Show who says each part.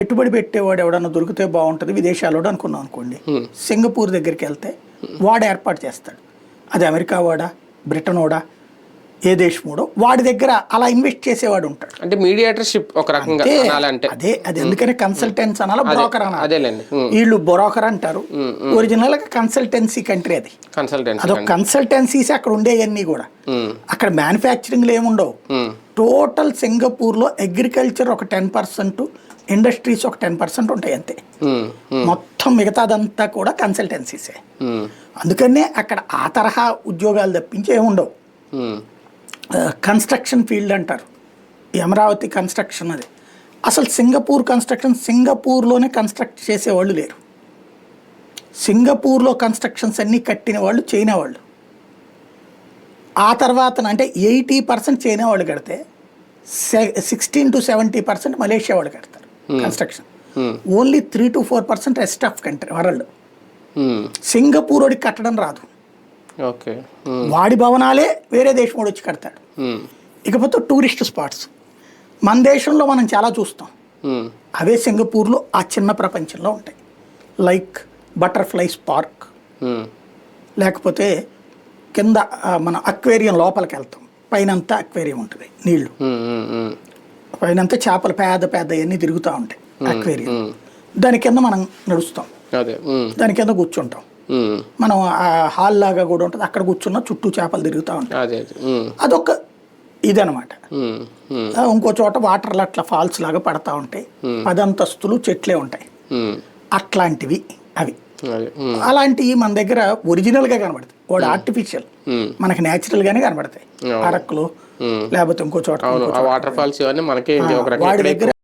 Speaker 1: పెట్టుబడి పెట్టేవాడు ఎవడన్నా దొరికితే బాగుంటుంది విదేశాల్లో అనుకున్నాం అనుకోండి. సింగపూర్ దగ్గరికి వెళ్తే వాడు ఏర్పాటు చేస్తాడు. అది అమెరికా వాడా, బ్రిటన్ వాడా, ఏ దేశమోడో వాడి దగ్గర అలా ఇన్వెస్ట్ చేసేవాడు ఉంటాడు.
Speaker 2: అంటే మీడియేటర్షిప్ ఒక రకంగా అనాలంటే
Speaker 1: అదే అది ఎందుకని కన్సల్టెన్స్ అనాలా, బ్రోకర్ అనాలి.
Speaker 2: అదేలేండి.
Speaker 1: వీళ్ళు బ్రోకర్ అంటారు. ఒరిజినల్ గా కన్సల్టెన్సీ కంట్రీ అది. అదొక కన్సల్టెన్సీస్ అక్కడ ఉండేవన్నీ కూడా. అక్కడ మ్యానుఫ్యాక్చరింగ్ ఏముండవు. టోటల్ సింగపూర్ లో అగ్రికల్చర్ ఒక 10%, ఇండస్ట్రీస్ ఒక 10% ఉంటాయి అంతే. మొత్తం మిగతాదంతా కూడా కన్సల్టెన్సీసే. అందుకనే అక్కడ ఆ తరహా ఉద్యోగాలు తప్పించి ఏముండవు. కన్స్ట్రక్షన్ ఫీల్డ్ అంటారు, ఈ అమరావతి కన్స్ట్రక్షన్. అది అసలు సింగపూర్ కన్స్ట్రక్షన్, సింగపూర్లోనే కన్స్ట్రక్ట్ చేసేవాళ్ళు లేరు. సింగపూర్లో కన్స్ట్రక్షన్స్ అన్నీ కట్టిన వాళ్ళు చైనా వాళ్ళు. ఆ తర్వాత అంటే 80% చైనా వాళ్ళు కడితే 16 to 70% మలేషియా వాళ్ళు కడతారు construction. Only 3 to 4% rest of country world. Singapore వాడికి కట్టడం రాదు. వాడి భవనాలే వేరే దేశం వాడు వచ్చి కడతాడు. ఇకపోతే టూరిస్ట్ స్పాట్స్ మన దేశంలో మనం చాలా చూస్తాం, అవే సింగపూర్లో ఆ చిన్న ప్రపంచంలో ఉంటాయి. లైక్ బటర్ఫ్లైస్ పార్క్, లేకపోతే కింద మన అక్వేరియం లోపలికి వెళ్తాం, పైనంతా అక్వేరియం ఉంటుంది, నీళ్లు పైనంతా చేపలు పెద్ద పెద్ద అన్నీ తిరుగుతూ ఉంటాయి అక్వేరియం. దాని కింద మనం నడుస్తాం, దాని కింద కూర్చుంటాం. మనం హాల్ లాగా కూడా ఉంటుంది, అక్కడ కూర్చున్న చుట్టూ చేపలు తిరుగుతూ ఉంటాయి. అదొక ఇదనమాట. ఇంకో చోట వాటర్లు అట్లా ఫాల్స్ లాగా పడతా ఉంటాయి, 10 అంతస్తులు చెట్లే ఉంటాయి. అట్లాంటివి అవి. అలాంటివి మన దగ్గర ఒరిజినల్ గా కనబడతాయి, వాడు ఆర్టిఫిషియల్, మనకి న్యాచురల్ గానే కనబడతాయి. అరకులో లేకపోతే ఇంకో చోట
Speaker 2: వాటర్ ఫాల్స్ వాడి దగ్గర